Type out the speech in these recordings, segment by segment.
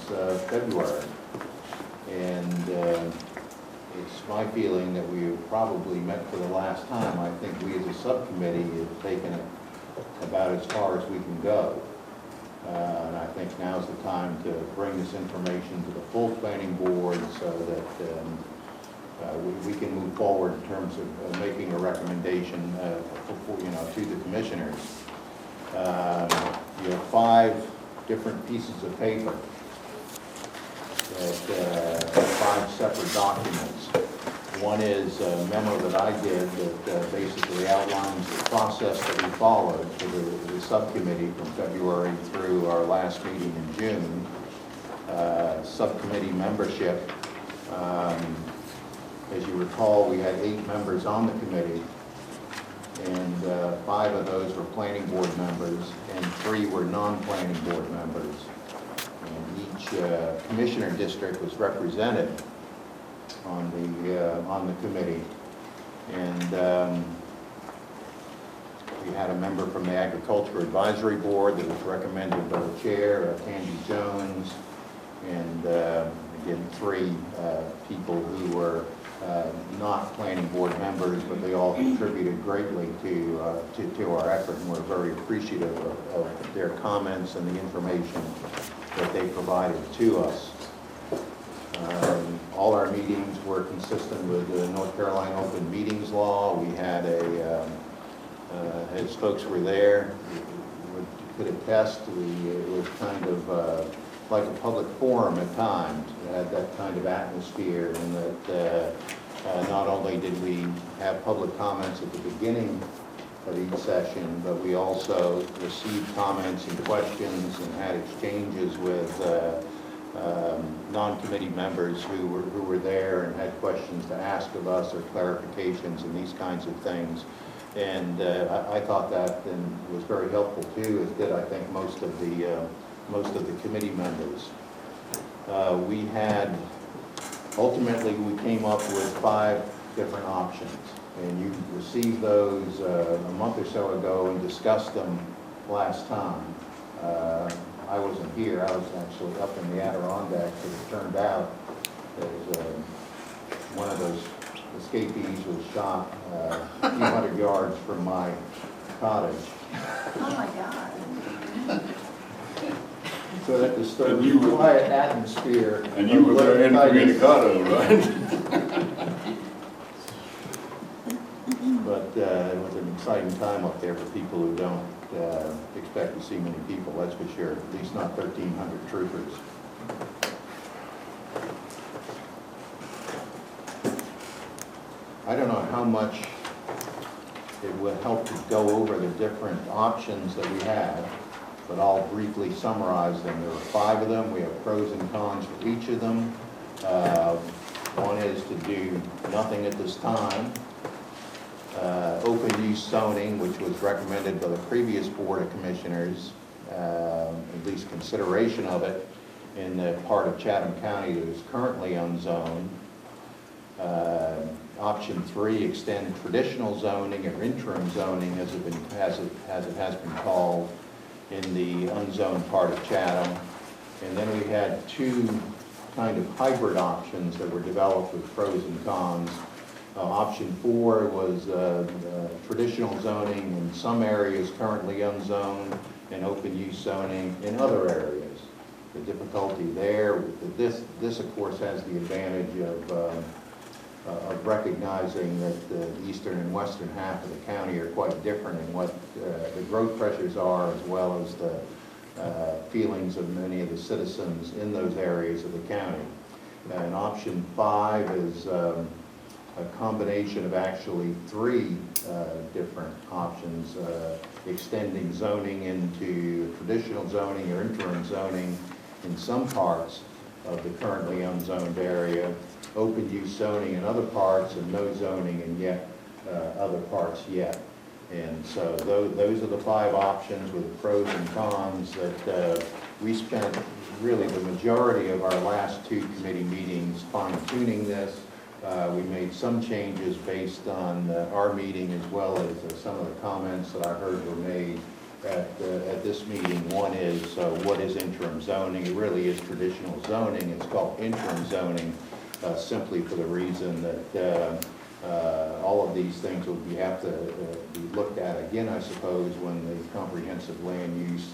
February. And it's my feeling that we have probably met for the last time. I think we as a subcommittee have taken it about as far as we can go. And I think now's the time to bring this information to the full planning board so that we can move forward in terms of making a recommendation to the commissioners. You have 5 different pieces of paper that 5 separate documents. One is a memo that I did that basically outlines the process that we followed for the subcommittee from February through our last meeting in June. Subcommittee membership. As you recall, we had 8 members on the committee, and 5 of those were planning board members, and 3 were non-planning board members. And each commissioner district was represented on the committee, and we had a member from the Agriculture Advisory Board that was recommended by the chair, Candy Jones, and again 3 people who were not planning board members, but they all contributed greatly to our effort, and we're very appreciative of their comments and the information that they provided to us. All our meetings were consistent with the North Carolina Open Meetings Law. We had as folks were there, could attest, it was kind of like a public forum at times. It had that kind of atmosphere, and that not only did we have public comments at the beginning of each session, but we also received comments and questions and had exchanges with non-committee members who were there and had questions to ask of us or clarifications and these kinds of things. And I thought that was very helpful too, as did I think most of the committee members. Ultimately we came up with 5 different options, and you received those a month or so ago and discussed them last time. I wasn't here. I was actually up in the Adirondacks, and it turned out that one of those escapees was shot a few hundred yards from my cottage. Oh my God. So that disturbed the quiet atmosphere. And you were there incommunicado, right? But it was an exciting time up there for people who don't expect to see many people, that's for sure. At least not 1,300 troopers. I don't know how much it would help to go over the different options that we had, but I'll briefly summarize them. There are 5 of them. We have pros and cons for each of them. One is to do nothing at this time. Open use zoning, which was recommended by the previous Board of Commissioners, at least consideration of it in the part of Chatham County that is currently unzoned. Option 3, extend traditional zoning or interim zoning as it has been called in the unzoned part of Chatham. And then we had 2 kind of hybrid options that were developed with pros and cons. Option 4 was traditional zoning in some areas currently unzoned and open use zoning in other areas. The difficulty there, this of course has the advantage of recognizing that the eastern and western half of the county are quite different in what the growth pressures are, as well as the feelings of many of the citizens in those areas of the county. And option 5 is a combination of actually 3 different options, extending zoning into traditional zoning or interim zoning in some parts of the currently unzoned area, open use zoning in other parts, and no zoning in yet other parts yet. And so those are the 5 options with the pros and cons that we spent really the majority of our last 2 committee meetings fine-tuning this. We made some changes based on our meeting, as well as some of the comments that I heard were made at this meeting. One is what is interim zoning? It really is traditional zoning. It's called interim zoning simply for the reason that all of these things will have to be looked at again, I suppose, when the comprehensive land use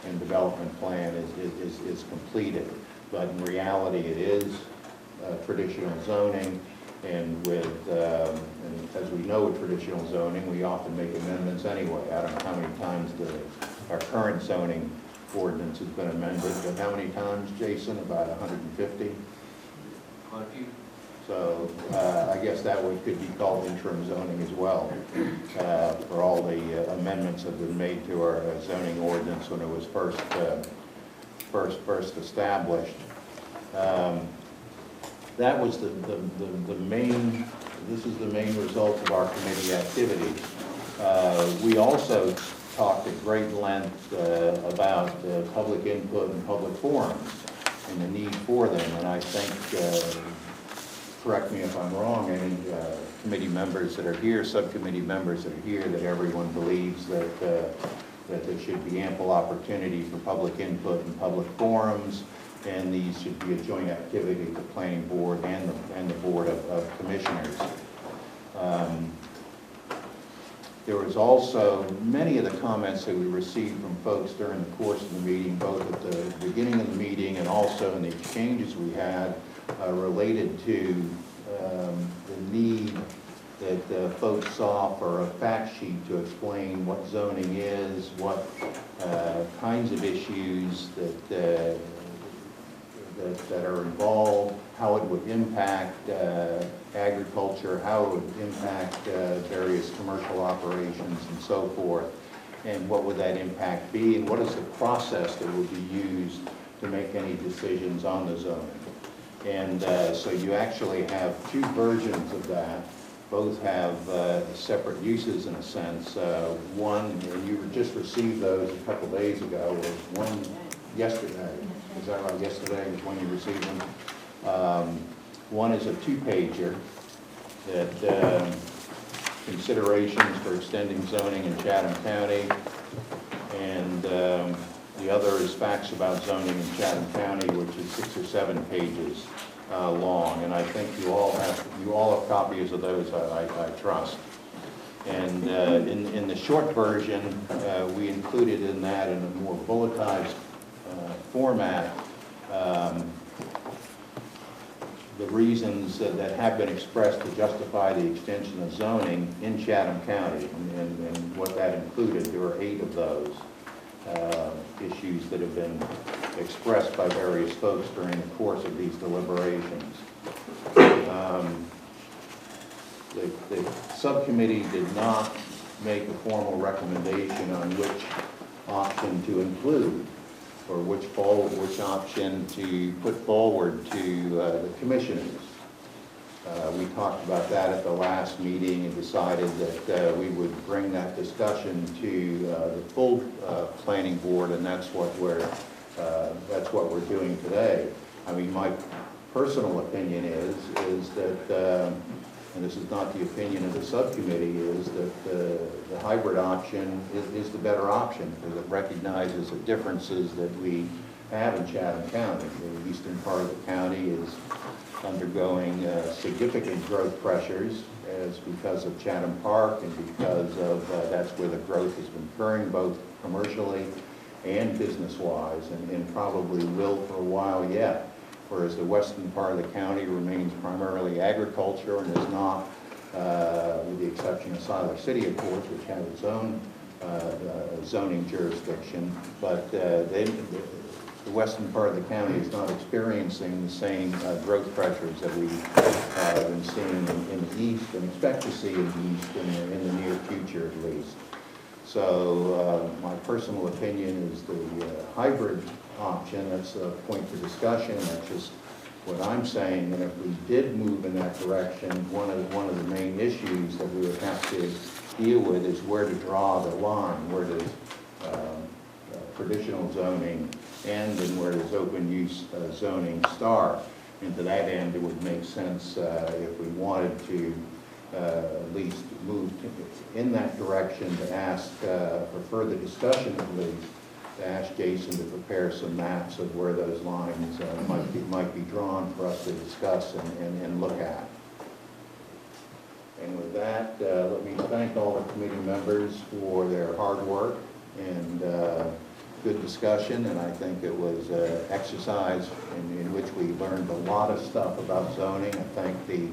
and development plan is completed. But in reality, it is traditional zoning, and and as we know with traditional zoning, we often make amendments anyway. I don't know how many times our current zoning ordinance has been amended, but how many times, Jason? About 150? Quite a few. So I guess that could be called interim zoning as well, for all the amendments that have been made to our zoning ordinance when it was first established. That was the main. This is the main result of our committee activity. We also talked at great length about public input and public forums and the need for them, and I think. Correct me if I'm wrong, any committee members that are here, subcommittee members that are here, that everyone believes that there should be ample opportunity for public input and public forums, and these should be a joint activity of the planning board and the board of commissioners. There was also many of the comments that we received from folks during the course of the meeting, both at the beginning of the meeting and also in the exchanges we had, related to the need that folks saw for a fact sheet to explain what zoning is, what kinds of issues that are involved, how it would impact agriculture, how it would impact various commercial operations and so forth, and what would that impact be, and what is the process that would be used to make any decisions on the zoning. And so you actually have two versions of that. Both have separate uses in a sense. One, and you just received those a couple days ago, was one yesterday. Is that right? Yesterday was when you received them. One is a two-pager that considerations for extending zoning in Chatham County, and the other is facts about zoning in Chatham County, which is 6 or 7 pages long. And I think you all have copies of those, I trust. And in the short version, we included in that, in a more bulletized format, the reasons that have been expressed to justify the extension of zoning in Chatham County, and what that included. There were 8 of those issues that have been expressed by various folks during the course of these deliberations. The subcommittee did not make a formal recommendation on which option to include, or which option to put forward to the commissioners. We talked about that at the last meeting and decided that we would bring that discussion to the full planning board, and that's what we're doing today. I mean, my personal opinion is that, and this is not the opinion of the subcommittee, is that the hybrid option is the better option, because it recognizes the differences that we have in Chatham County. The eastern part of the county is undergoing significant growth pressures because of Chatham Park, and because of that's where the growth has been occurring, both commercially and business-wise, and probably will for a while yet. Whereas the western part of the county remains primarily agriculture and is not, with the exception of Siler City, of course, which has its own zoning jurisdiction, but the western part of the county is not experiencing the same growth pressures that we've been seeing in the east, and expect to see in the east in the near future at least. So my personal opinion is the hybrid option. That's a point for discussion. That's just what I'm saying. And if we did move in that direction, one of the main issues that we would have to deal with is where to draw the line. Where does traditional zoning end, and where does open use zoning start? And to that end, it would make sense if we wanted to at least moved in that direction to ask for further discussion at least, to ask Jason to prepare some maps of where those lines might be drawn for us to discuss and look at. And with that, let me thank all the committee members for their hard work and good discussion, and I think it was an exercise in which we learned a lot of stuff about zoning. I thank the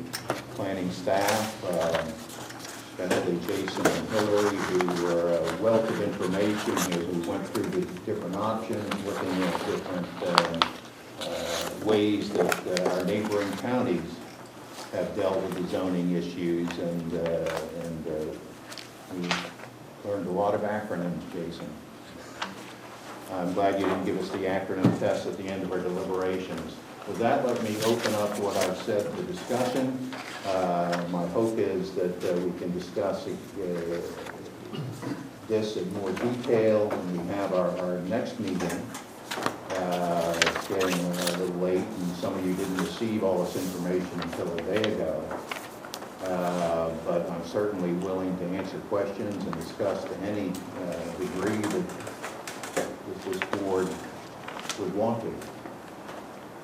planning staff, especially Jason and Hillary, who were a wealth of information as we went through the different options, looking at different ways that our neighboring counties have dealt with the zoning issues, and we learned a lot of acronyms, Jason. I'm glad you didn't give us the acronym test at the end of our deliberations. With that, let me open up what I've said for discussion. My hope is that we can discuss this in more detail when we have our next meeting. It's getting a little late, and some of you didn't receive all this information until a day ago. But I'm certainly willing to answer questions and discuss to any degree that this board would want to.